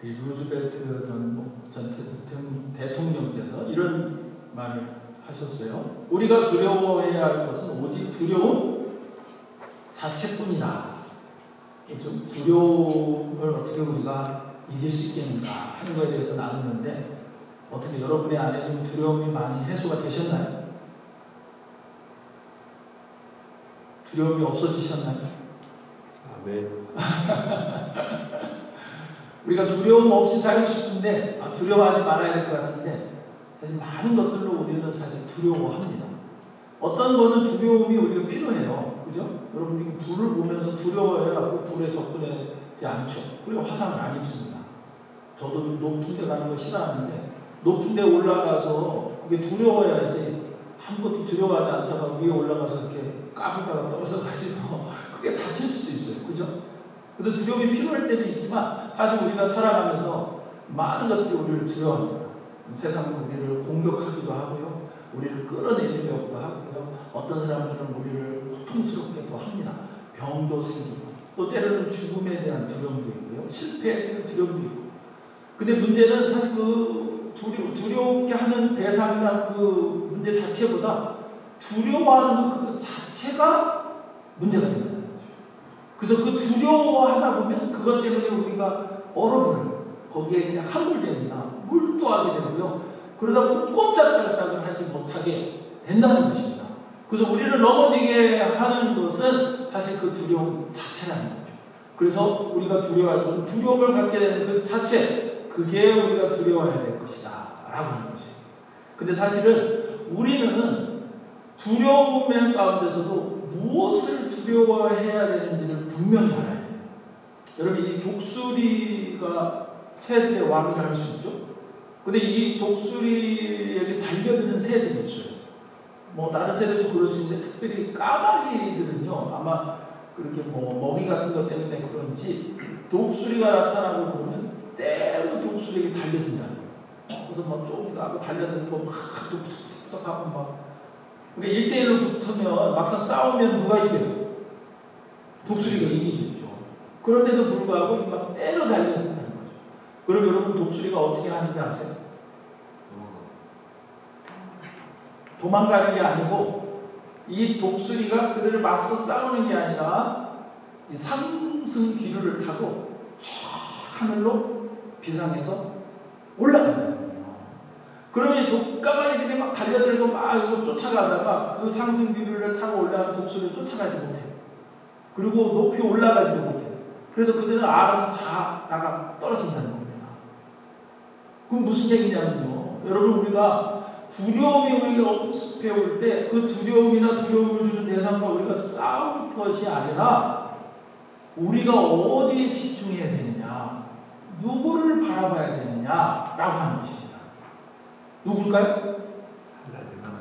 루즈벨트 전 대통령께서 이런 말을 하셨어요. 우리가 두려워해야 할 것은 오직 두려움 자체뿐이다. 좀 두려움을 어떻게 우리가 이길 수 있겠는가 하는 것에 대해서 나누는데, 어떻게 여러분의 안에 좀 두려움이 많이 해소가 되셨나요? 두려움이 없어지셨나요? 네. 우리가 두려움 없이 살고 싶은데 두려워하지 말아야 될 것 같은데, 사실 많은 것들로 우리는 사실 두려워합니다. 어떤 거는 두려움이 우리가 필요해요. 그죠? 여러분들이 불을 보면서 두려워해서 불에 접근하지 않죠. 그리고 화상을 안 입습니다. 저도 높은 데 가는 거 싫어하는데, 높은 데 올라가서 그게 두려워야지, 아무것도 두려워하지 않다가 위에 올라가서 이렇게 까불다가 떨어져 가지고 그게 다칠 수도 있어요. 그죠? 그래서 두려움이 필요할 때도 있지만, 사실 우리가 살아가면서 많은 것들이 우리를 두려워합니다. 세상은 우리를 공격하기도 하고요, 우리를 끌어내리려고도 하고요, 어떤 사람들은 우리를 고통스럽게도 합니다. 병도 생기고, 또 때로는 죽음에 대한 두려움도 있고요, 실패에 대한 두려움도 있고. 근데 문제는 사실 그 두려움게 하는 대상이나 그 문제 자체보다 두려워하는 그 자체가 문제가 됩니다. 그래서 그 두려워하다 보면 그것 때문에 우리가 얼어버려요. 거기에 그냥 함몰됩니다. 몰두하게 되고요. 그러다 보면 꼼짝달싹을 하지 못하게 된다는 것입니다. 그래서 우리를 넘어지게 하는 것은 사실 그 두려움 자체라는 거죠. 그래서 우리가 두려워할 것은 두려움을 갖게 되는 그 자체, 그게 우리가 두려워해야 될 것이다 라고 하는 것이에요. 근데 사실은 우리는 두려움 가운데서도 무엇을 두려워해야 되는지를 분명히 알아야 돼요. 여러분, 이 독수리가 새들의 왕을 할 수 있죠. 근데 이 독수리에게 달려드는 새들이 있어요. 뭐 다른 새들도 그럴 수 있는데, 특별히 까마귀들은요, 아마 그렇게 뭐 먹이 같은 것 때문에 그런지 독수리가 나타나고 그러면 때로 독수리에게 달려든다는 거예요. 그래서 막 쫓기고 달려들고 막 뚝뚝뚝뚝하고 막. 그러니까 1대1로 붙으면 막상 싸우면 누가 이겨요? 독수리가 이기겠죠. 그런데도 불구하고 막 때려 달려든다는 거죠. 그럼 여러분, 독수리가 어떻게 하는지 아세요? 도망가는 게 아니고, 이 독수리가 그들을 맞서 싸우는 게 아니라 이 상승 기류를 타고 쫙 하늘로 비상해서 올라가는 거예요. 그러면 이 까마귀들이 막 달려들고 막 이거 쫓아가다가 그 상승 기류를 타고 올라가는 독수리를 쫓아가지 못해요. 그리고 높이 올라가지도 못해요. 그래서 그들은 알아서 다 나가 떨어진다는 겁니다. 그럼 무슨 얘기냐면요, 여러분, 우리가 두려움이 우리가 엄습해 올 때 그 두려움이나 두려움을 주는 대상과 우리가 싸울 것이 아니라 우리가 어디에 집중해야 되느냐, 누구를 바라봐야 되느냐라고 하는 것입니다. 누굴까요?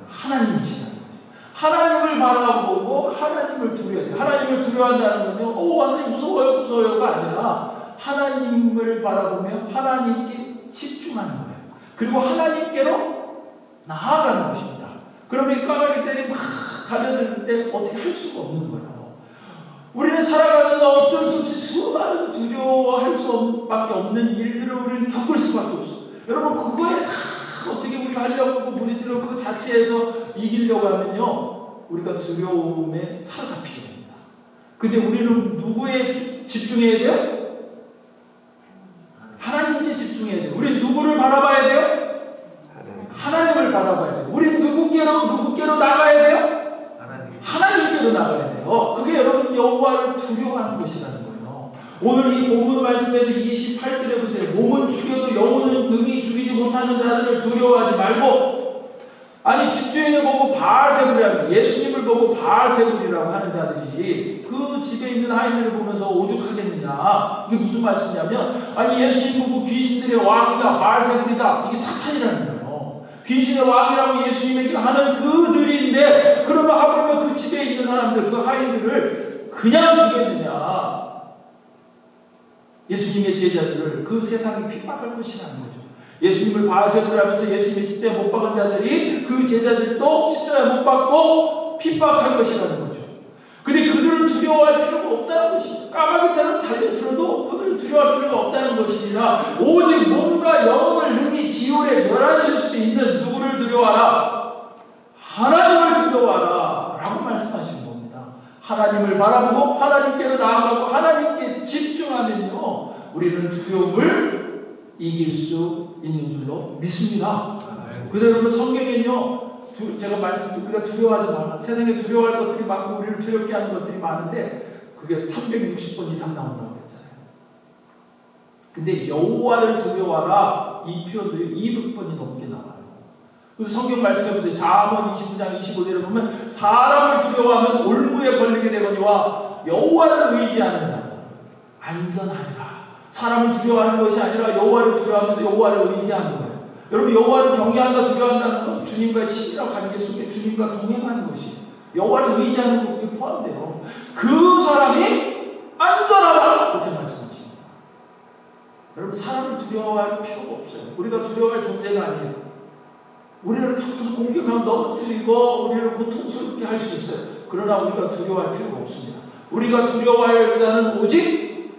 하나님이시라는 거죠. 하나님을 바라보고 하나님을 두려워해야 돼요. 하나님을 두려워한다는 건요, 하나님 무서워요, 무서워요가 아니라 하나님을 바라보며 하나님께 집중하는 거예요. 그리고 하나님께로 나아가는 것입니다. 그러면 까마귀들이 막 달려들 때 어떻게 할 수가 없는 거예요. 우리는 살아가면서 어쩔 수 없이 수많은 두려워할 수밖에 없는 일들을 우리는 겪을 수밖에 없어요. 여러분, 그거에 다 어떻게 우리가 하려고 하고 부딪히려고 그 자체에서 이기려고 하면요, 우리가 두려움에 사로잡히게 됩니다. 근데 우리는 누구에 집중해야 돼요? 하나님께 집중해야 돼요. 우리는 누구를 바라봐야 돼요? 하나님을 바라봐야 돼요. 우리는 누구께로 나가야 돼요? 하나님께로 나가야 돼요. 그게 여러분 여호와를 두려워하는 것이라는 거예요. 오늘 이 본문 말씀에도 28절에 보세요. 몸은 죽여도 영혼은 능히 죽이지 못하는 자들을 두려워하지 말고, 아니 집주인을 보고 바알세불이라고, 예수님을 보고 바알세불이라고 하는 자들이 그 집에 있는 하인을 보면서 오죽하겠느냐. 이게 무슨 말씀이냐면, 아니 예수님 보고 귀신들의 왕이다, 바알세불이다, 이게 사탄이라는 거예요. 귀신의 왕이라고 예수님에게 하는 그들인데, 그러면 하물며 그 집에 있는 사람들, 그 하인들을 그냥 두겠느냐. 예수님의 제자들을 그 세상이 핍박할 것이라는 거죠. 예수님을 바알세불을 하면서 예수님의 십자가에 못 박은 자들이 그 제자들도 십자가에 못 박고 핍박할 것이라는 거죠. 근데 그들을 두려워할 필요가 없다는 것입니다. 까마귀처럼 달려들어도 그들을 두려워할 필요가 없다는 것입니다. 오직 몸과 영혼을 능히 지옥에 멸하실 수 있는 누구를 두려워하라? 하나님을 두려워하라 라고 말씀하시는 겁니다. 하나님을 바라보고 하나님께로 나아가고 하나님께 집중하면요 우리는 두려움을 이길 수 있는 줄로 믿습니다. 그래서 여러분 성경에는요 제가 말씀드린 우리가 두려워하지 말라. 세상에 두려워할 것들이 많고 우리를 두렵게 하는 것들이 많은데 그게 360번 이상 나온다고 했잖아요. 근데 여호와를 두려워하라 이 표현들이 200번이 넘게 나와요. 그래서 성경 말씀해보세요. 잠언 29장 25절에 보면 사람을 두려워하면 올무에 걸리게 되거니와 여호와를 의지하는 자는 안전하리라. 사람을 두려워하는 것이 아니라 여호와를 두려워하면서 여호와를 의지하는 거예요. 여러분 여호와를 경외한다 두려워한다는 건 주님과의 친밀한 관계 속에 주님과 동행하는 것이 여호와를 의지하는 것이 포함돼요. 그 사람이 안전하다 이렇게 말씀하십니다. 여러분 사람을 두려워할 필요가 없어요. 우리가 두려워할 존재가 아니에요. 우리를 계속해서 공격하면 넘어뜨리고 우리를 고통스럽게 할 수 있어요. 그러나 우리가 두려워할 필요가 없습니다. 우리가 두려워할 자는 오직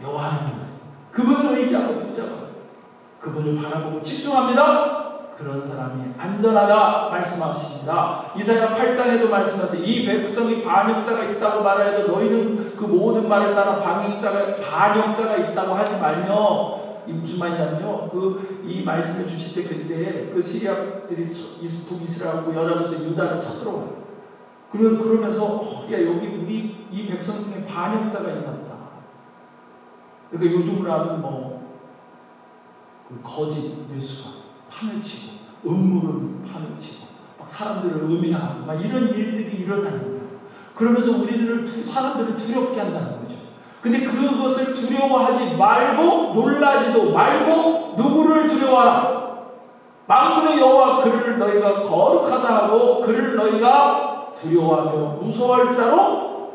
여호와 하나님입니다. 그분을 의지하고 붙잡아요. 그분을 바라보고 집중합니다. 그런 사람이 안전하다 말씀하십니다. 이사야 8장에도 말씀하세요. 이 백성이 반역자가 있다고 말하여도 너희는 그 모든 말에 따라 반역자가 있다고 하지 말며 이 무슨 말이냐면요. 이 말씀을 주실 때 그때 그 시리아들이 북이스라엘하고 연합해서 유다를 쳐들어와요. 그러면서 야 여기 우리 이 백성 중에 반역자가 있나 보다. 그러니까 요즘으로 하면 그 거짓 뉴스가 판을 치고 음모를 판을 치고 막 사람들을 음해하고 막 이런 일들이 일어나는 거예요. 그러면서 사람들을 두렵게 한다는 거죠. 근데 그것을 두려워하지 말고 놀라지도 말고 누구를 두려워하라? 만군의 여호와 그를 너희가 거룩하다 하고 그를 너희가 두려워하며 무서워할 자로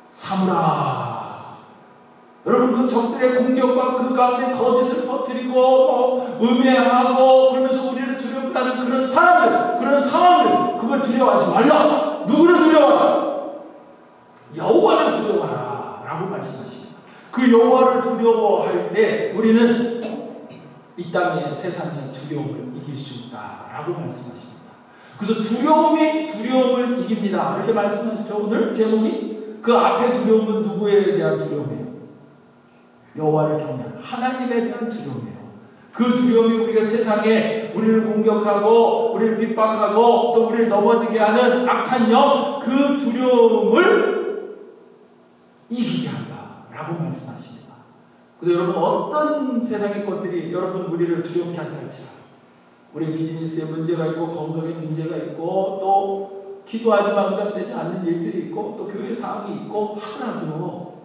삼으라. 여러분 그 적들의 공격과 그 가운데 거짓을 퍼뜨리고 음해하고 그러면서 우리를 두렵게 하는 그런 사람들 그런 상황들 그걸 두려워하지 말라. 누구를 두려워하라? 여호와를 두려워하라 라고 말씀하십니다. 그 여호와를 두려워할 때 우리는 이 땅의 세상의 두려움을 이길 수 있다 라고 말씀하십니다. 그래서 두려움이 두려움을 이깁니다 이렇게 말씀하셨죠. 오늘 제목이 그 앞에 두려움은 누구에 대한 두려움이에요? 여호와를 경외하는 하나님에 대한 두려움이에요. 그 두려움이 우리가 세상에 우리를 공격하고 우리를 핍박하고 또 우리를 넘어지게 하는 악한 영 그 두려움을 이기게 한다라고 말씀하십니다. 그래서 여러분 어떤 세상의 것들이 여러분 우리를 두렵게 한다 할지라도 우리 비즈니스에 문제가 있고 건강에 문제가 있고 또 기도하지만 응답되지 않는 일들이 있고 또 교회 상황이 있고 하더라도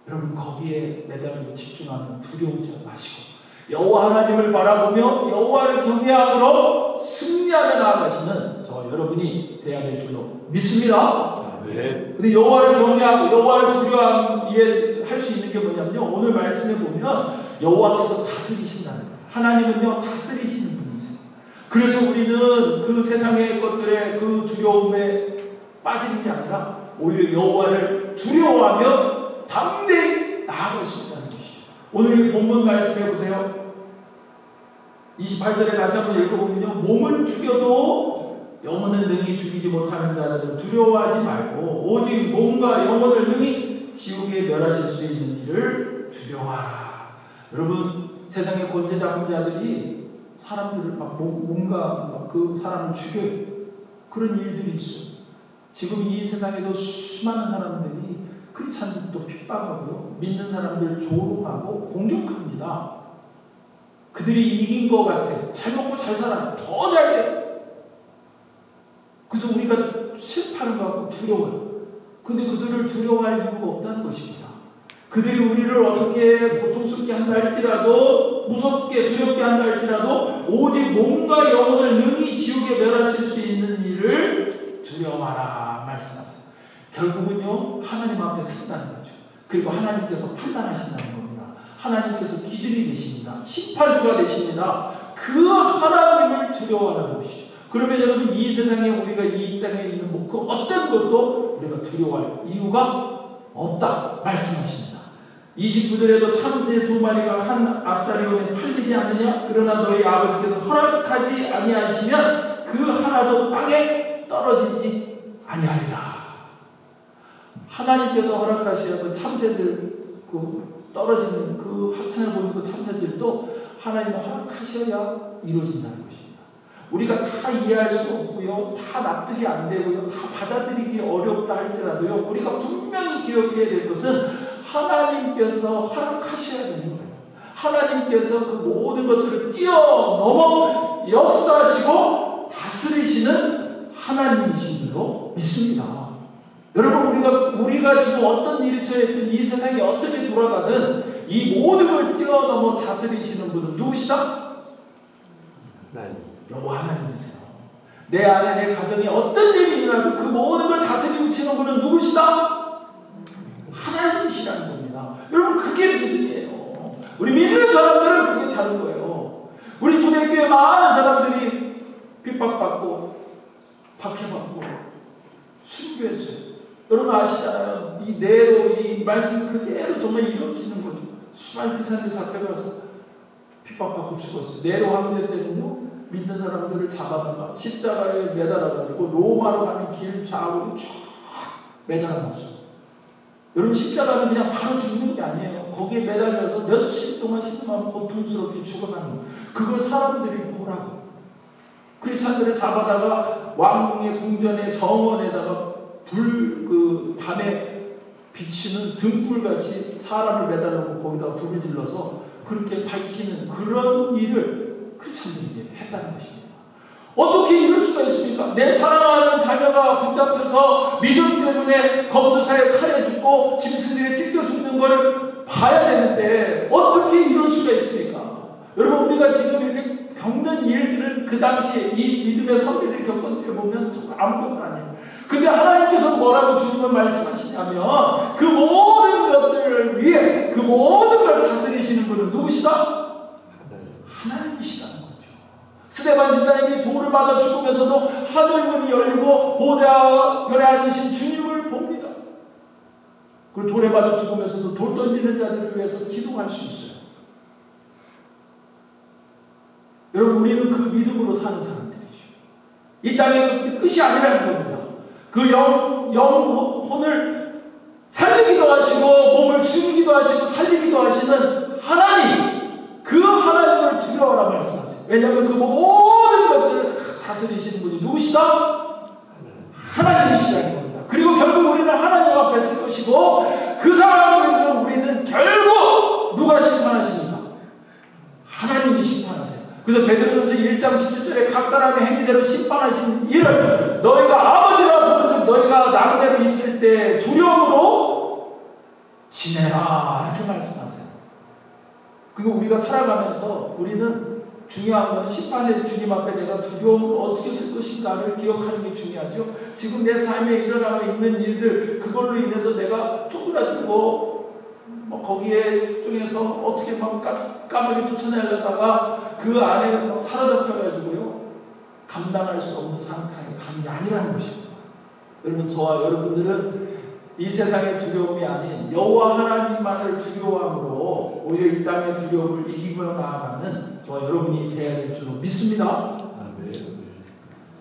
여러분 거기에 매달리고 집중하면 두려우지 마시고 여호와 하나님을 바라보며 여호와를 경외함으로 승리하며 나아가시는 저 여러분이 되어야 될 줄로 믿습니다. 근데 여호와를 경외하고 여호와를 두려워하기에 할 수 있는 게 뭐냐면요. 오늘 말씀에 보면 여호와께서 다스리신다는 거예요. 하나님은요 다스리시는 분이세요. 그래서 우리는 그 세상의 것들의 그 두려움에 빠지는 게 아니라 오히려 여호와를 두려워하며 담대히 나아갈 수 있다는 것이죠. 오늘 이 본문 말씀해 보세요. 28절에 다시 한번 읽어보면요. 몸은 죽여도 영혼은 능히 죽이지 못하는 자들은 두려워하지 말고 오직 몸과 영혼을 능히 지옥에 멸하실 수 있는 일을 두려워하라. 여러분 세상의 권세 잡은 자들이 사람들을 막 뭔가 그 사람을 죽여요. 그런 일들이 있어요. 지금 이 세상에도 수많은 사람들이 크리스찬들도 핍박하고요. 믿는 사람들 조롱하고 공격합니다. 그들이 이긴 것 같아. 잘 먹고 잘 살아요. 더 잘돼요. 그래서 우리가 실패하는 것 같고 두려워요. 근데 그들을 두려워할 이유가 없다는 것입니다. 그들이 우리를 어떻게 고통스럽게 한다 할지라도 무섭게 두렵게 한다 할지라도 오직 몸과 영혼을 능히 지옥에 멸하실 수 있는 일을 두려워하라 말씀하세요. 결국은요 하나님 앞에 쓴다는 거죠. 그리고 하나님께서 판단하신다는 겁니다. 하나님께서 기준이 되십니다. 심판주가 되십니다. 그 하나님을 두려워하는 것이죠. 그러면 여러분 이 세상에 우리가 이 땅에 있는 그 어떤 것도 우리가 두려워할 이유가 없다 말씀하십니다. 29절에도 참새 2마리가 한 아사리온에 팔리지 않느냐? 그러나 너희 아버지께서 허락하지 아니하시면 그 하나도 땅에 떨어지지 아니하리라. 하나님께서 허락하셔야 그 참새들 그 떨어지는 그 하찮아 보이는 그 참새들도 하나님 허락하셔야 이루어진다는 것입니다. 우리가 다 이해할 수 없고요, 다 납득이 안 되고요, 다 받아들이기 어렵다 할지라도요, 우리가 분명히 기억해야 될 것은 하나님께서 허락하셔야 되는 거예요. 하나님께서 그 모든 것들을 뛰어넘어 역사하시고 다스리시는 하나님이신 줄로 믿습니다. 여러분, 우리가 지금 어떤 일이 처했든 이 세상이 어떻게 돌아가든 이 모든 걸 뛰어넘어 다스리시는 분은 누구시다? 여호와 하나님이세요. 내 안에 내 가정에 어떤 일이 일어나도 그 모든 걸 다스리고 치는 분은 누구시다? 하나님이시라는 겁니다. 여러분, 그게 믿음이에요. 우리 믿는 사람들은 그게 다른 거예요. 우리 초대교회 많은 사람들이 핍박받고 박해받고 순교했어요. 여러분 아시잖아요. 이 내로 이 말씀 그대로 정말 이루어지는 거죠. 수많은 크리스찬들 사태가 와서 핍박받고 죽었어요. 내로 황제 때는요, 믿는 사람들을 잡아다가 십자가에 매달아가지고 로마로 가는 길 좌우로 쫙 매달아놨어요. 여러분, 십자가는 그냥 바로 죽는 게 아니에요. 거기에 매달려서 며칠 동안 신음하면 고통스럽게 죽어가는 거예요. 그걸 사람들이 보라고. 크리스찬들을 잡아다가 왕궁의 궁전의 정원에다가 밤에 비치는 등불같이 사람을 매달아놓고 거기다가 불을 질러서 그렇게 밝히는 그런 일을 크리스찬들이 했다는 것입니다. 어떻게 이럴 수가 있습니까? 내 사랑하는 자녀가 붙잡혀서 믿음 때문에 검도사에 칼에 죽고 짐승들에 찢겨 죽는 걸 봐야 되는데 어떻게 이럴 수가 있습니까? 여러분, 우리가 지금 이렇게 겪는 일들은 그 당시에 이 믿음의 선배들이 겪은 일 보면 정말 아무것도 아니에요. 근데 하나님께서 뭐라고 주님을 말씀하시냐면 그 모든 것들을 위해 그 모든 걸 다스리시는 분은 누구시다? 하나님이시다는 거죠. 스데반 집사님이 돌을 받아 죽으면서도 하늘문이 열리고 보좌편에 앉으신 주님을 봅니다. 그 돌에 받아 죽으면서도 돌 던지는 자들을 위해서 기도할 수 있어요. 여러분, 우리는 그 믿음으로 사는 사람들이죠. 이 땅의 끝이 아니라는 겁니다. 그 영혼을 살리기도 하시고 몸을 죽이기도 하시고 살리기도 하시는 하나님, 그 하나님을 두려워라 말씀하세요. 왜냐하면 그 모든 것들을 다스리시는 분이 누구시다? 하나님이시라는 겁니다. 그리고 결국 우리는 하나님 앞에 설 것이고 그 상황에서 우리는 결국 누가 심판하십니까? 하나님이 심판하세요. 그래서 베드로전서 1장 17절에 각 사람의 행위대로 심판하신 이를 너희가 아버지라 부르짖 너희가 나그네로 있을 때 두려움으로 지내라 이렇게 말씀하세요. 그리고 우리가 살아가면서 우리는 중요한 건 심판의 주님 앞에 내가 두려움을 어떻게 쓸 것인가를 기억하는 게 중요하죠. 지금 내 삶에 일어나고 있는 일들 그걸로 인해서 내가 쪼그라들고 거기에 집중해서 어떻게 막 까마귀 쫓아내려다가 그 안에 막 사로잡혀가지고요 감당할 수 없는 상태에 가는 게 아니라는 것입니다. 여러분, 저와 여러분들은 이 세상의 두려움이 아닌 여호와 하나님만을 두려워함으로 오히려 이 땅의 두려움을 이기고 나아가는 저와 여러분이 되어야 될 줄로 믿습니다.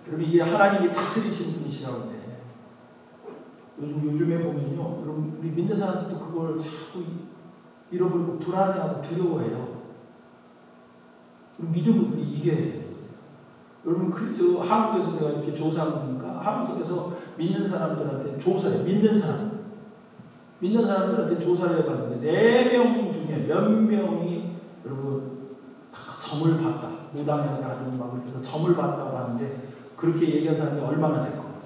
여러분, 이게 하나님이 다스리시는 분이시라고 해요. 요즘에 보면요, 여러분, 우리 믿는 사람들도 그걸 자꾸 잃어버리고 불안해하고 두려워해요. 믿음을 이겨야 돼요. 여러분, 한국에서 제가 이렇게 조사를 보니까 한국에서 믿는 사람들한테 조사해, 믿는 사람들한테 조사를 해봤는데 4명 중에 몇 명이 여러분 다 점을 봤다. 무당해가지고 막 그래서 점을 봤다고 하는데 그렇게 얘기한 사람이 얼마나 될 것 같아요?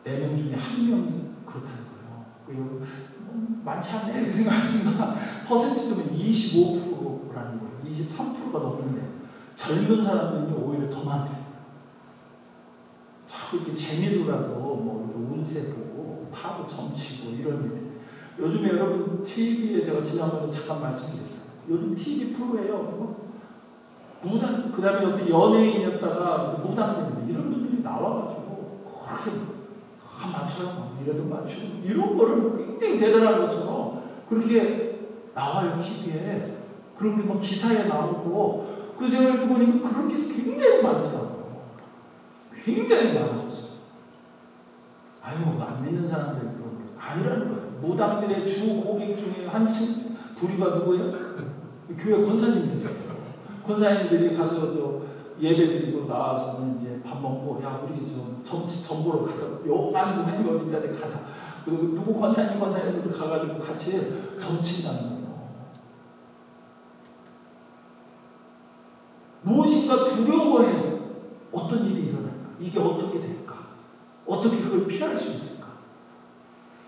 4명 중에 1명이 그렇다는 거예요. 많지 않네 이렇게 생각하지만 퍼센티지는 25%라는 거예요. 23%가 넘는데 젊은 사람들이 오히려 더 많대요. 자꾸 이렇게 재미로라도 뭐 운세 보고 타고 점치고 이런 일. 요즘에 여러분 TV에 제가 지난번에 잠깐 말씀드렸어요. 요즘 TV 프로예요. 무당, 그 다음에 어떤 연예인이었다가 무당되는 이런 분들이 나와가지고 그렇게 맞춰요. 이래도 맞추고 이런 거를 굉장히 대단한 것처럼 그렇게 나와요 TV에. 그런 게 막 기사에 나오고 그래서 제가 이렇게 보니까 그런 게 굉장히 많더라고요. 굉장히 많아졌어요. 아유 안 믿는 사람들 그런 거 아니라는 거예요. 무당들의 주 고객 중에 한 부류가 누구예요? 교회 권사님들이에요. 권사님들이 가서 예배 드리고 나와서는 이제 밥 먹고 야 우리 좀 정보로 가자. 요만 무당이 어딘데 가자. 그리고 누구 권사님들 가가지고 같이 점친다는 거예요. 무엇인가 두려워해요. 어떤 일이 일어날까? 이게 어떻게 될까? 어떻게 그걸 피할 수 있을까?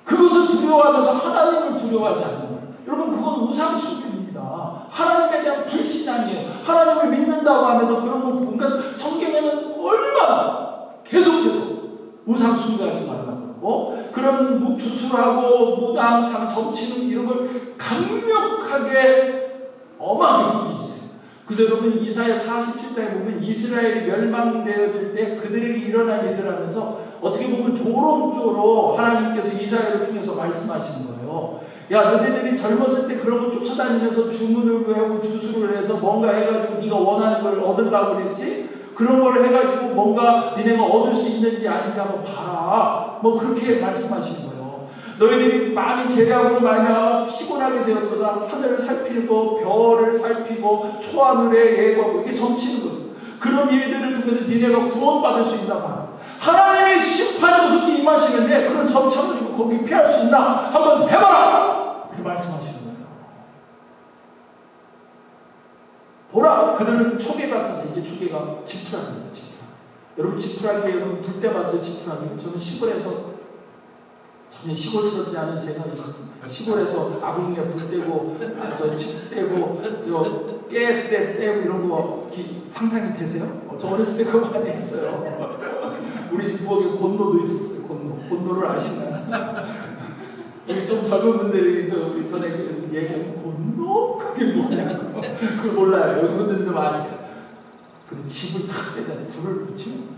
그것을 두려워하면서 하나님을 두려워하지 않는 거예요. 여러분 그건 우상숭배입니다. 하나님에 대한 불신앙이에요. 하나님을 믿는다고 하면서 그런 거 뭔가 성경에는 얼마나 계속해서 우상숭배하지 말라고 그러고 그런 주술하고 무당, 점치는 이런 걸 강력하게 엄하게 꾸짖으세요. 그래서 여러분 이사야 47장에 보면 이스라엘이 멸망되어질 때 그들에게 일어난 일들 하면서 어떻게 보면 조롱조로 하나님께서 이스라엘을 통해서 말씀하시는 거예요. 야 너희들이 젊었을 때 그런 거 쫓아다니면서 주문을 외우고 주술을 해서 뭔가 해가지고 네가 원하는 걸 얻으려고 그랬지? 그런 걸 해가지고 뭔가 니네가 얻을 수 있는지 아닌지 한번 봐라. 뭐 그렇게 말씀하시는 거예요. 너희들이 많은 계략으로 말미암아 피곤하게 되었거나 하늘을 살피고 별을 살피고 초하늘에 예고하고 이게 점치는 거예요. 그런 일들을 통해서 니네가 구원받을 수 있나 봐. 하나님의 심판의 모습이 임하시는데 그런 점참을 입고 거기 피할 수 있나? 한번 해봐라! 이렇게 말씀하시는 거예요. 보라! 그들은 초계 같아서 이게 초계가 지푸라기입니다. 지푸라기. 여러분 지푸라기 여러분 불 때 봤어요? 지푸라기. 저는 시골에서 전혀 시골스럽지 않은 제가 시골에서 아궁이에 불 떼고 집 떼고 깨 떼고 이런 거 상상이 되세요? 저 어렸을 때 그거 많이 했어요. 우리 집 부엌에 곤노도 있었어요. 곤노를 아시나요? 좀 젊은 분들이 우리 전에 얘기하면 곤노? 그게 뭐냐고. 그걸 몰라요. 여기 분들은 좀 아시죠? 근데 집을 탁 빼잖아요. 불을 붙이면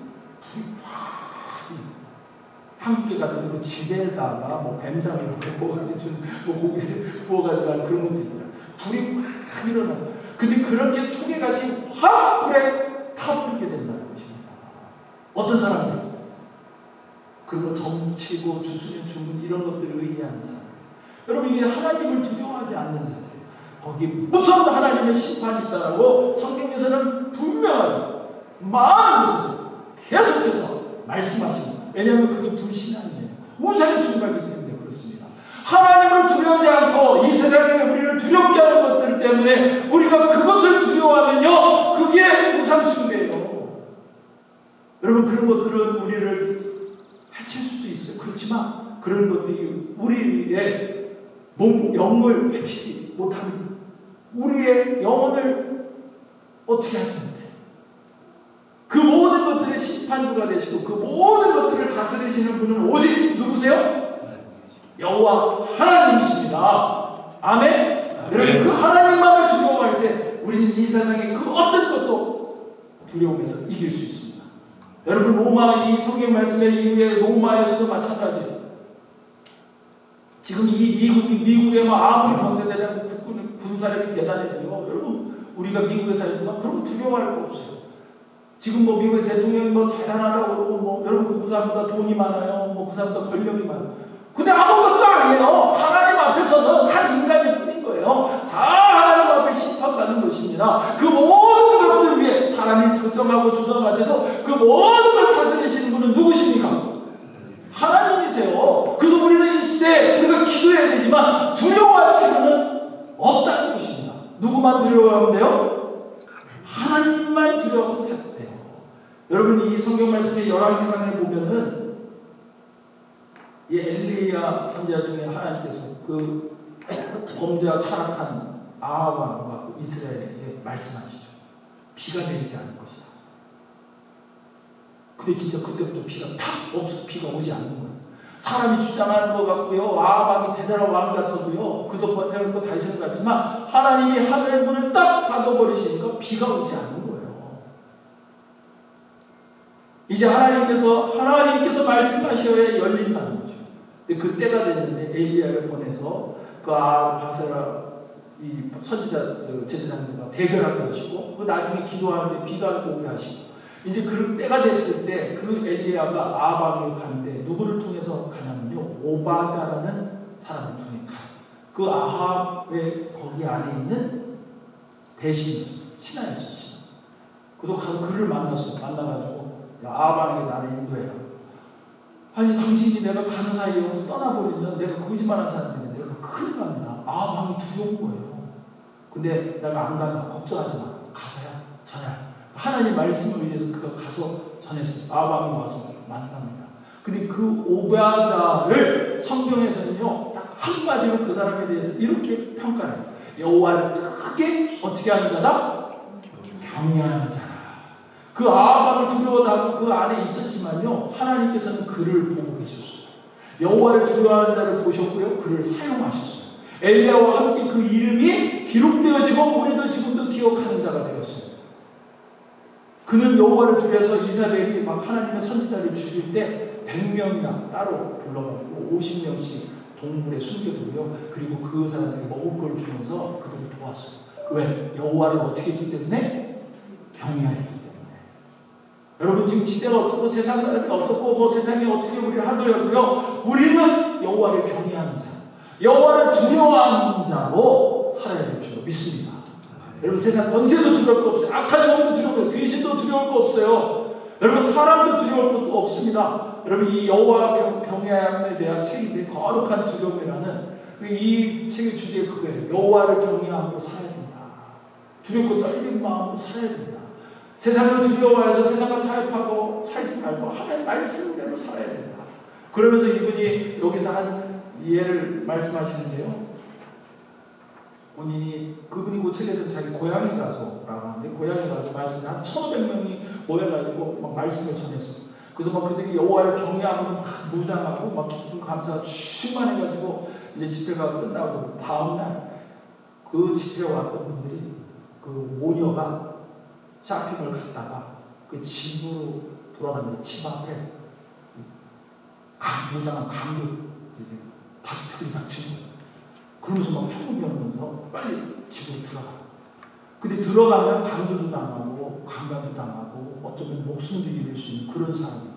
불이 확 함께가 되는 그 집에다가 뭐 뱀장을 구워가지고 뭐 고기를 구워가지고 하는 그런 것도 있더라. 불이 확 일어나요. 근데 그렇게 초계같이 확 불에 타버리게 된다는 것입니다. 어떤 사람들? 그리고 점치고 주수님 주문 이런 것들을 의지하는 사람. 여러분 이게 하나님을 두려워하지 않는 자들. 거기 무서운 하나님의 심판이 있다라고 성경에서는 분명하게 많은 곳에서 계속해서 말씀하십니다. 왜냐하면 그게 불신앙이에요. 우상의 숭배이기 때문에 그렇습니다. 하나님을 두려워하지 않고 이 세상에 우리를 두렵게 하는 것들 때문에 우리가 그것을 두려워하면요 그게 우상 숭배예요. 여러분 그런 것들은 우리를 해칠 수도 있어요. 그렇지만 그런 것들이 우리의 영을 해치지 못합니다. 우리의 영혼을 어떻게 하시는데 그 모든 것들의 심판주가 되시고 그 모든 것들을 다스리시는 분은 오직 누구세요? 여호와 하나님이십니다. 아멘? 여러분 그 하나님만을 두려워할 때 우리는 이 세상의 그 어떤 것도 두려움에서 이길 수 있습니다. 여러분 로마 이 성경 말씀의 이후에 로마에서도 마찬가지예요. 지금 이 미국에 아무리 경제대장 군사력이 대단해도요. 여러분 우리가 미국에 살지만 그런 두려워할 거 없어요. 지금 뭐 미국의 대통령이 뭐 대단하다고 그러고 여러분 그 사람보다 돈이 많아요. 그 사람보다 권력이 많아요. 근데 아무것도 아니에요. 하나님 앞에서는 한 인간일 뿐인 거예요. 다 하나님 앞에 심판받는 것입니다. 그 모든 것들 위해 사람이 적정하고 조정하지도 그 모든 걸 다스리시는 분은 누구십니까? 하나님이세요. 그래서 우리는 이 시대에 우리가 기도해야 되지만 두려워할 필요는 없다는 것입니다. 누구만 두려워하면 돼요? 하나님만 두려워하면 돼요. 여러분 이 성경 말씀의 열왕기상에 보면은 이 엘리야 선지자 중에 하나님께서 그 범죄와 타락한 아합과 이스라엘에게 말씀하시죠. 비가 내리지 않을 것이다. 근데 진짜 그때부터 비가 탁 없어 비가 오지 않는 거예요. 사람이 주장하는 것 같고요. 아합이 대단한 왕 같아도요. 그래서 번영을 거 다시 생각하지만 하나님이 하늘 문을 딱 닫아버리시니까 비가 오지 않는 거예요. 이제 하나님께서 말씀하셔야 열린다는 거죠. 근데 그 때가 됐는데 엘리야를 보내서 그 바세라 이 선지자 제사장들과 대결하게 하시고 그 나중에 기도하는데 비가 오게 하시고 이제 그 때가 됐을 때 그 엘리야가 아합을 가는데 누구를 통해서 가냐면요 오바다라는 사람을 통해 가요. 그 아합의 거기 안에 있는 대신 신하였어요. 신하. 그래서 가서 그를 만나가지고 야, 아합에게 나를 인도해라. 아니 당신이 내가 가는 사이에 떠나버리면 내가 거짓말한 사람인데 내가 큰일 납니다. 아합이 두려운 거예요. 근데 내가 안 간다. 걱정하지 마. 가서야 전해. 하나님 말씀을 위해서 그가 가서 전했어요. 아합이 와서 만납니다. 근데 그 오바다를 성경에서는요 딱 한마디로 그 사람에 대해서 이렇게 평가해요. 여호와를 크게 어떻게 하는 자다? 경외하는 자라. 그 아합을 두려워하고 그 안에 있었지만요 하나님께서는 그를 보고 계셨어요. 여호와를 두려워하는 자를 보셨고요 그를 사용하셨어요. 엘리야와 함께 그 이름이 기록되어지고 우리도 지금도 기억하는 자가 되었어요. 그는 여호와를 두려워서 이사벨이 막 하나님의 선지자를 죽일 때 100명이나 따로 불러가지고 50명씩 동굴에 숨겨두고요. 그리고 그 사람들이 먹을 걸 주면서 그들을 도왔어요. 왜? 여호와를 어떻게 했기 때문에? 경외했기 때문에. 여러분 지금 시대가 어떻고 세상 사람이 어떻고 뭐 세상이 어떻게 우리를 하더라도요. 우리는 여호와를 경외하는 자, 여호와를 두려워하는 자로 살아야 될 줄 믿습니다. 여러분 세상 권세도 두려울 거 없어요. 악한 영혼도 두려울 거 없어요. 귀신도 두려울 거 없어요. 여러분 사람도 두려울 것도 없습니다. 여러분 이 여호와 경외함에 대한 책인데 거룩한 두려움이라는 이 책의 주제가 그거예요. 여호와를 경외함으로 살아야 된다. 두렵고 떨리는 마음으로 살아야 된다. 세상을 두려워해서 세상을 타협하고 살지 말고 하나님 말씀대로 살아야 된다. 그러면서 이분이 여기서 한 예를 말씀하시는데요. 본인이 그분이 그 책에서 자기 고향에 가서라고 하는데 고향에 가서 말씀 한 1,500명이 모여가지고 막 말씀을 전했어요. 그래서 막 그들이 여호와를 경외하고 막 무장하고 막 기쁨 감사가 충만해가지고 이제 집회가 끝나고 다음날 그 집회에 왔던 분들이 그 모녀가 쇼핑을 갔다가 그 집으로 돌아갔는데 집 앞에 무장한 강도 닥치고 그러면서 막 총을 겨누면서 빨리 집으로 들어가. 근데 들어가면 강도도 당하고 강간도 당하고 어쩌면 목숨도 잃을 수 있는 그런 사람이에요.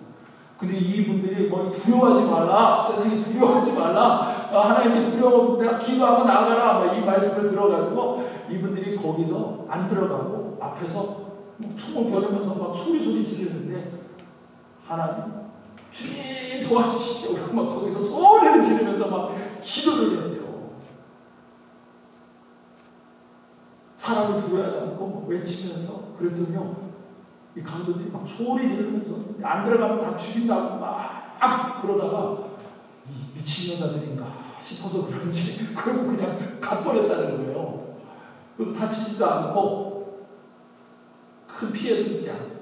근데 이분들이 뭐 두려워하지 말라, 세상에 두려워하지 말라, 하나님께 두려워 내가 기도하고 나가라 이 말씀을 들어가지고 이분들이 거기서 안 들어가고 앞에서 총을 겨누면서 막 소리 지르는데 하나님 주님 도와주시죠. 막 거기서 소리를 지르면서 막 기도를 해요. 사람을 두려워하지 않고 막 외치면서 그랬더니요 이 강도들이 막 소리 지르면서 안 들어가면 다 죽인다고 막 그러다가 이 미친 여자들인가 싶어서 그런지 그러고 그냥 가버렸다는 거예요. 그래서 다치지도 않고 큰 피해도 있지 않고.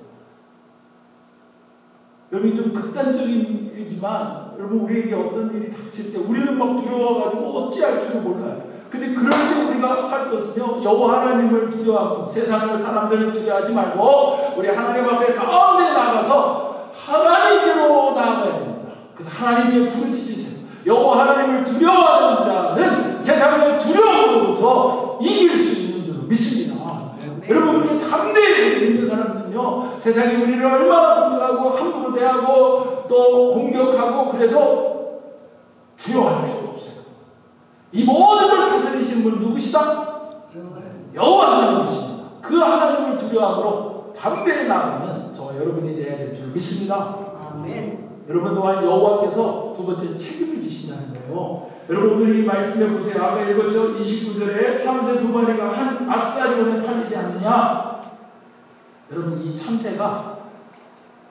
여러분 좀 극단적인 얘기지만 여러분 우리에게 어떤 일이 닥칠 때 우리는 막 두려워가지고 어찌할 줄을 몰라요. 근데 그럴 때 우리가 할 것은요 여호와 하나님을 두려워하고 세상을 사람들을 두려워하지 말고 우리 하나님 앞에 가운데 나가서 하나님께로 나아가야 됩니다. 그래서 하나님께 부르짖으세요. 여호와 하나님을 두려워하는 자는 세상의 두려움으로부터 이길 수 있는 줄 믿습니다. 여러분 우리 담대히 믿는 사람들은요 세상이 우리를 얼마나 공격하고 함부로 대하고 또 공격하고 그래도 두려워할 필요가 없어요. 이 모든 걸 다스리시는 분은 누구시다? 여호와 하나님이십니다. 그 하나님을 두려워함으로 담대히 나아가는 저와 여러분이 되어야 될 줄 믿습니다. 아멘. 여러분 또한 여호와께서 두 번째 책임을 지신다는 거예요. 여러분 오늘 이 말씀해 보세요. 아까 읽었죠? 29절에 참새 두 마리가 한 아사리온에 팔리지 않느냐. 여러분 이 참새가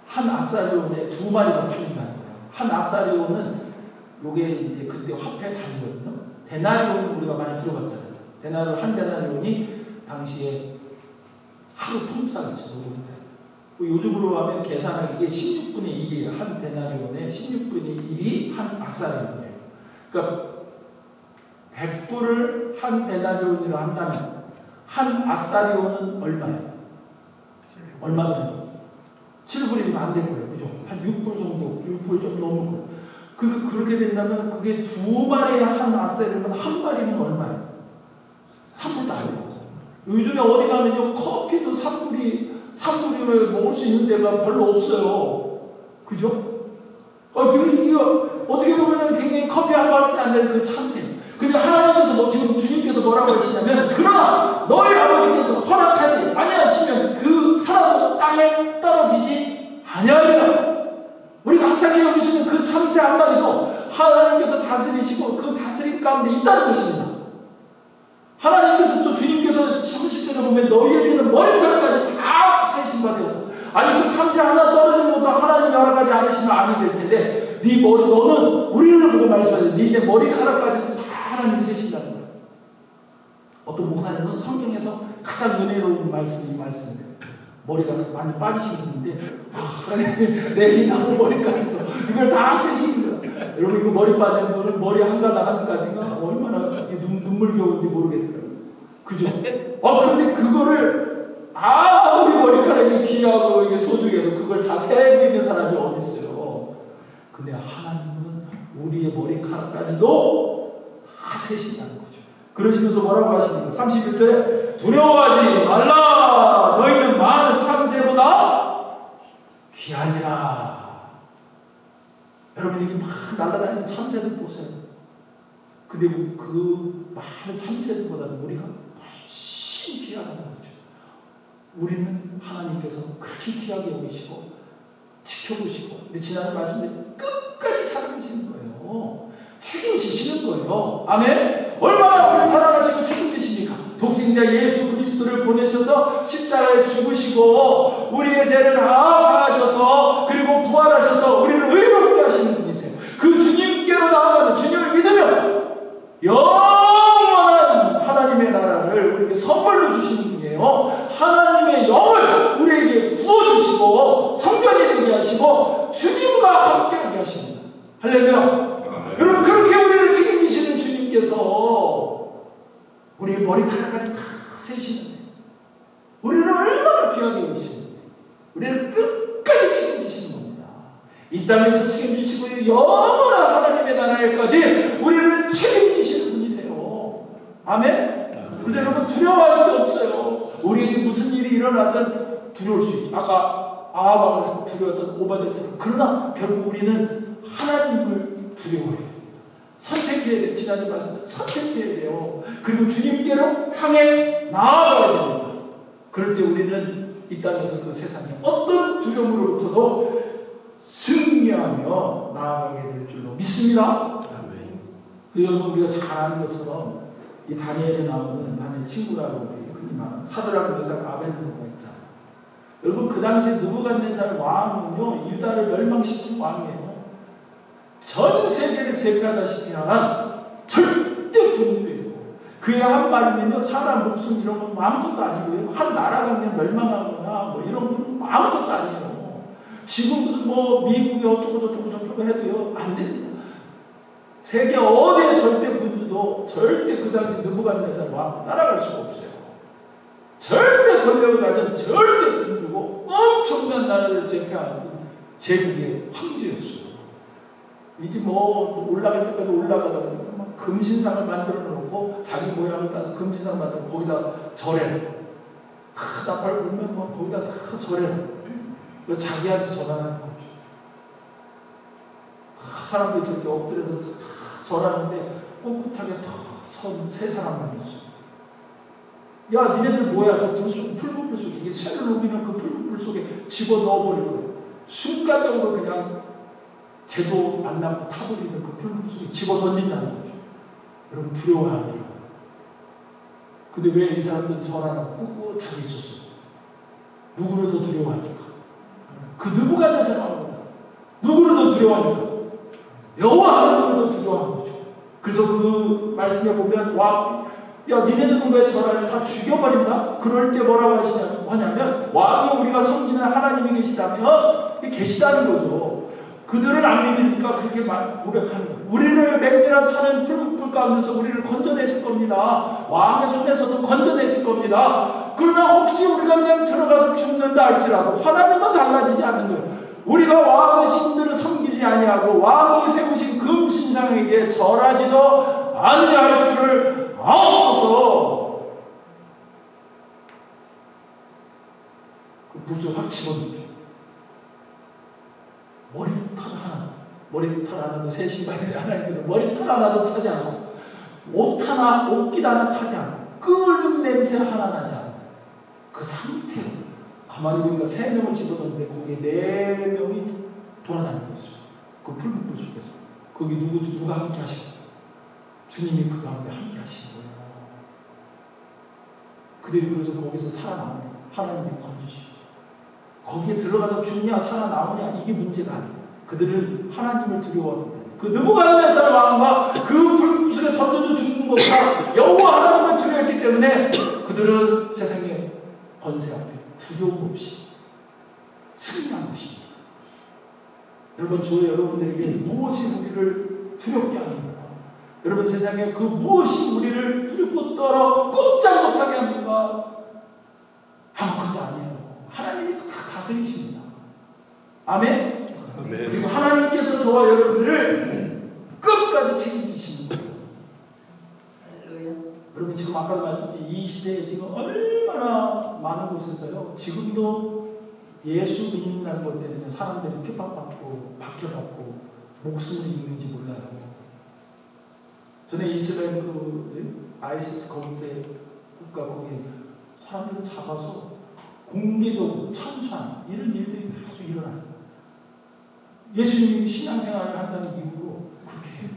한 아사리온에 두 마리가 팔린다는 거예요. 한 아사리온은 요게 이제 그때 화폐 단위거든요. 데나리온은 우리가 많이 들어봤잖아요. 한 데나리온이 당시에 하루 품삯이었어요. 요즘으로 하면 계산하기 이게 16분의 1이에요. 한 데나리온에 16분의 1이 한 아사리온이에요. 그러니까 100불을 한 데나리온으로 한다면 한 아사리온은 얼마예요? 얼마 정도? 7불이면 안 될 거예요. 그죠? 한 6불 정도, 6불 좀 넘을 거예요. 그렇게 된다면 그게 2마리에 한 아세르면 한 마리는 얼마예요? 3불도 아니에요. 요즘에 어디 가면요 커피도 3불이면 먹을 수 있는 데가 별로 없어요. 그죠? 이거 어떻게 보면 굉장히 커피 한 마리도 안 되는 그 참새. 근데 하나님께서 지금 주님께서 뭐라고 하시냐면, 그러나 너희 아버지께서 허락하지 아니하시면 그 하나도 땅에 떨어지지 아니하리라. 우리가 합창에 여기시는 그 참새 한 마리도 하나님께서 다스리시고 그 다스림 가운데 있다는 것입니다. 하나님께서 또 주님께서 30절에 보면 너희에게는 머리털까지 다 세신바 되고, 아니 그 참새 하나 떨어지는 것도 하나님이 허락하지 않으시면 아니 될 텐데, 네 머리, 너는 우리를 보고 말씀하세요. 네 머리카락까지도 다 하나님이 세신다는 거예요. 어떤 목사님은 성경에서 가장 은혜로운 말씀이 말씀이에요. 머리가 많이 빠지신 분인데, 내 이나무 머리까지도 이걸 다 세신 거예요. 여러분 이거 머리 빠지는 거는 머리 한 가닥 한 가닥가 얼마나 눈물겨운지 모르겠더라고요. 그죠? 그런데 그거를 우리 머리카락이 귀하고 이게 소중해도 그걸 다 세기는 사람이 어디 있어요? 근데 하나님은 우리의 머리카락까지도 다 세신다는 거죠. 그러시면서 뭐라고 하십니까? 31절에 두려워하지 말라. 너희는 많은 참새보다 귀하니라. 여러분 이게 막 날아다니는 참새들 보세요. 근데 그 많은 참새들보다는 우리가 훨씬 귀하다는 거죠. 우리는 하나님께서 그렇게 귀하게 여기시고 지켜보시고, 근데 지난해 말씀대로 끝까지 사랑하시는 거예요. 책임지시는 거예요. 아멘. 얼마나 우리를 사랑하시고 책임지십니까? 독생자 예수 그리스도를 보내셔서 십자가에 죽으시고 우리의 죄를 다 사하셔서 그리고 부활하셔서 우리를 의롭게 하시는 분이세요. 그 주님께로 나아가는 주님을 믿으면 영원한 하나님의 나라를 우리에게 선물로 주시는 분이에요. 하나님의 영을 우리에게 부어주시고 성전이 되게 하시고 주님과 함께하게 하십니다. 할렐루야. 여러분 그렇게 우리를 책임지시는 주님께서 우리의 머리카락까지 다 세시는데 우리를 얼마나 귀하게 여기시는데 우리를 끝까지 책임지시는 겁니다. 이 땅에서 책임지시고 영원한 하나님의 나라에까지 우리를 책임지시는 분이세요. 아멘. 그래서 여러분 두려워할 게 없어요. 우리에게 무슨 일이 일어나든 두려울 수 있죠. 아까 아하방을 두려웠던 오바데처럼. 그러나 결국 우리는 하나님을 두려워해요. 선택해야 돼요. 지난주 말씀대로 선택해야 돼요. 그리고 주님께로 향해 나아가야 됩니다. 그럴 때 우리는 이 땅에서 그 세상에 어떤 두려움으로부터도 승리하며 나아가게 될 줄로 믿습니다. 아멘. 여러분 우리가 잘 아는 것처럼 이 다니엘에 나오는 다니엘 친구라고 우리 흔히 말하는 사드락 메삭 아벤느고가 있잖아요. 여러분 그 당시에 느부갓네살 왕은요 유다를 멸망시킨 왕이에요. 전 세계를 제패하다시피 하는 절대 군주예요. 그의 한 말이면요 사람 목숨 이런 건 아무것도 아니고요. 한 나라가 그냥 멸망하거나 뭐 이런 건 아무것도 아니에요. 지금 무슨 뭐 미국이 어쩌고 해도요 안 됩니다. 세계 어디의 절대 군주도 절대 그 당시 느부갓네살 왕 따라갈 수가 없어요. 절대 권력을 가진 절대 군주고 엄청난 나라를 제패하는 제국의 황제였어요. 이제 뭐 올라갈 때까지 올라가다 보니까 막 금신상을 만들어 놓고 자기 모양을 따서 금신상 만들고 거기다 절해. 나팔 불면 뭐 거기다 다 절해. 자기한테 전하는 거죠. 사람들이 저렇게 엎드려서 다 절하는데 꿋꿋하게 선 세 사람만 있어. 야 니네들 뭐야 저 풀무불 속에 이게 쇠를 녹이는 그 풀무불 속에 집어넣어버릴 거예요. 순간적으로 그냥 제도 안 남고 타버리는 그 풀무불 속에 집어던진다는 거죠. 여러분 두려워하죠. 근데 왜 이 사람들은 전하고 꿋꿋하게 있었어요? 누구를 더 두려워합니까? 그 느부갓네살 왕보다 누구를 더 두려워합니까? 여호와 하나님을 더 두려워하는 거죠. 그래서 그 말씀에 보면 야 니네들은 왜 저를 다 죽여버린다? 그럴 때 뭐라고 하냐면 왕이 우리가 섬기는 하나님이 계시다는 거죠. 그들은 안 믿으니까 그렇게 고백하는 거예요. 우리를 맹렬한 타는 풀무불 가운데서 우리를 건져내실 겁니다. 왕의 손에서도 건져내실 겁니다. 그러나 혹시 우리가 그냥 들어가서 죽는다 할지라도 하나님은 달라지지 않는 거예요. 우리가 왕의 신들을 섬기지 아니하고 왕이 세우신 금신상에게 절하지도 않으려 할 줄을 아옵소서. 그 붓을 확 집어넣죠. 머리털 하나도 새 신발에 하나님께서 머리털 하나도 차지 않고 옷깃 하나 타지 않고 끓는 냄새 하나 나지 않고 그 상태로 가만히 보니까 3명을 집어넣는데 거기에 4명이 돌아다니고 있어요. 그 붉은 불 속에서. 거기 누가 함께 하시고 주님이 그 가운데 함께 하시는 거예요. 그들이 그래서 거기서 살아나오면 하나님이 건지시죠. 거기에 들어가서 죽냐 살아나오냐 이게 문제가 아니에요. 그들은 하나님을 두려워하기 때문에 그 느부갓네살 왕과 그 불구슬에 던져져 죽는 것보다 여호와 하나님을 두려워했기 때문에 그들은 세상의 권세 앞에 두려움 없이 승리한 것입니다. 여러분, 저 여러분들에게 무엇이 우리를 두렵게 합니까? 여러분, 세상에 그 무엇이 우리를 두렵고 떨어 꼼짝 못하게 합니까? 아무것도 아니에요. 하나님이 다 다스리십니다. 아멘? 아멘. 그리고 하나님께서 저와 여러분들을 끝까지 책임지십니다. 여러분, 지금 아까도 말했듯이 이 시대에 지금 얼마나 많은 곳에서요, 지금도 예수 믿는다는 것 때문에 사람들이 핍박받고 박해받고 목숨을 잃는지 몰라요. 전에 이스라엘 아이시스 거기에 국가 거기에 사람들을 잡아서 공개적으로 참수하는 이런 일들이 계속 일어나요. 예수님이 신앙생활을 한다는 이유로 그렇게 해요.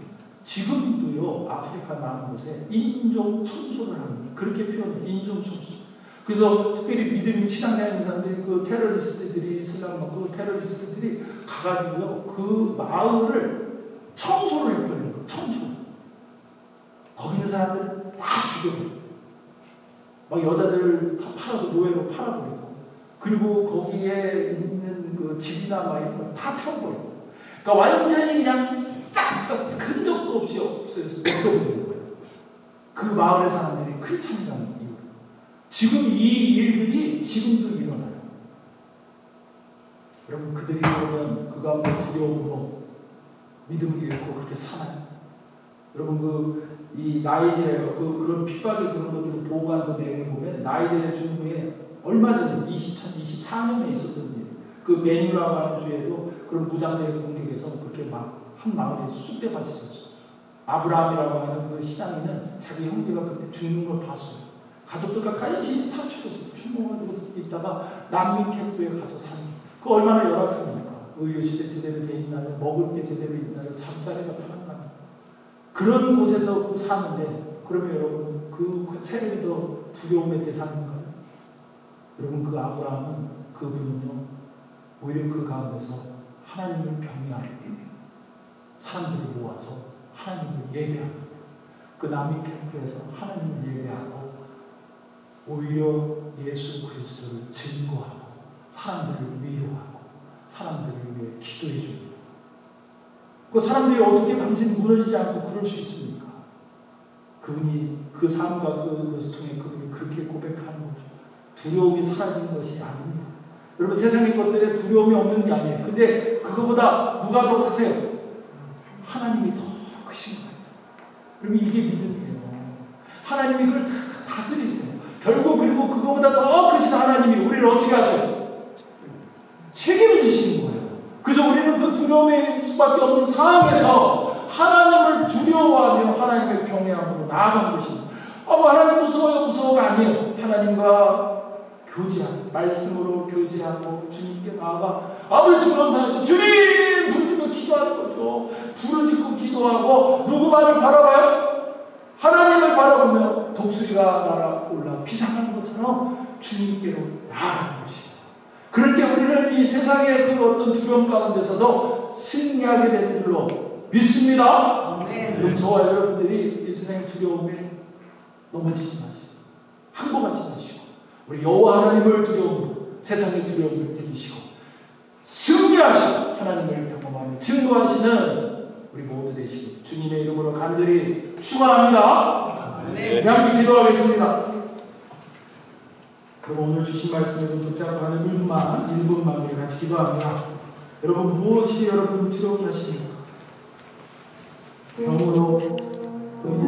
지금도요, 아프리카 많은 곳에 인종 청소를 합니다. 그렇게 표현해요. 인종 청소. 그래서 특별히 믿음이 신앙생활 하는 사람들이 그 테러리스트들이 이슬람 그 테러리스트들이 가가지고요, 그 마을을 청소를 해버려요. 청소. 거기 있는 사람들 다 죽여요. 막 여자들 다 팔아서 노예로 팔아버리고, 그리고 거기에 있는 그 집이나 막 이런 걸 다 태워버리고, 그러니까 완전히 그냥 싹 다 흔적도 없이 없어버리는 거예요. 그 마을의 사람들이 크리스찬이라는 이유로. 지금 이 일들이 지금도 일어나요. 여러분, 그들이 그러면 그 가운데 두려움으로 믿음을 잃고 그렇게 사나요? 여러분, 이 나이지리아 그런 핍박의 그런 것들을 보고하는 내용을 보면 나이지리아 중부에 얼마 전에 2024년에 있었던 일, 그 베니라고 하는 주에도 그런 무장세 공격에서 그렇게 막 한 마을에 쑥대밭이 있었어요. 아브라함이라고 하는 그 시장인은 자기 형제가 그때 죽는 걸 봤어요. 가족들과 간신히 탈출해서 추모하고 있다가 난민 캠프에 가서 사는. 그 얼마나 열악합니까? 의료시대 제대로 돼 있나요? 먹을 게 제대로 있나요? 잠자리가 편한가요? 그런 곳에서 사는데, 그러면 여러분, 그 세력이 더 두려움의 대상인가요? 여러분, 그 아브라함은, 그분은요, 오히려 그 가운데서 하나님을 경외하는 사람들을 모아서 하나님을 예배하고, 그 난민 캠프에서 하나님을 예배하고, 오히려 예수 그리스도를 증거하고, 사람들을 위로하고, 사람들을 위해 기도해 줍니다. 그 사람들이 어떻게 당신 무너지지 않고 그럴 수 있습니까? 그분이 그 삶과 그것을 통해 그분이 그렇게 고백하는 거죠. 두려움이 사라진 것이 아닙니다. 여러분, 세상의 것들에 두려움이 없는 게 아니에요. 근데 그거보다 누가 더 크세요? 하나님이 더 크신 거예요. 여러분, 이게 믿음이에요. 하나님이 그걸 다 다스리세요. 결국 그리고 그거보다 더 크신 하나님이 우리를 어떻게 하세요? 책임지시는 거예요. 그래서 우리는 그 두려움의 수밖에 없는 상황에서 하나님을 두려워하며 하나님의 경외함으로 나아가는 것입니다. 하나님 무서워가 아니에요. 하나님과 교제하고, 말씀으로 교제하고, 주님께 나아가, 아무리 두려운 사람도 주님! 부르짖고 기도하는 거죠. 부르짖고 기도하고, 누구만을 바라봐요? 하나님을 바라보며 독수리가 날아올라 비상하는 것처럼 주님께로 나아가는 것입니다. 그럴 때 우리는 이 세상의 그 어떤 두려움 가운데서도 승리하게 되는 줄로 믿습니다. 그럼 저와 여러분들이 이 세상의 두려움에 넘어지지 마시고, 항복하지 마시고, 우리 여호와 하나님을 두려움으로 세상의 두려움을 이기시고 승리하시고 하나님을 경험하며 증거하시는 우리 모두 되시기 주님의 이름으로 간절히 축원합니다. 함께 기도하겠습니다. 그럼 오늘 주신 말씀을 붙잡고 하는 1분만 우리 같이 기도합니다. 여러분 무엇이 여러분 두렵게 하십니까? 병으로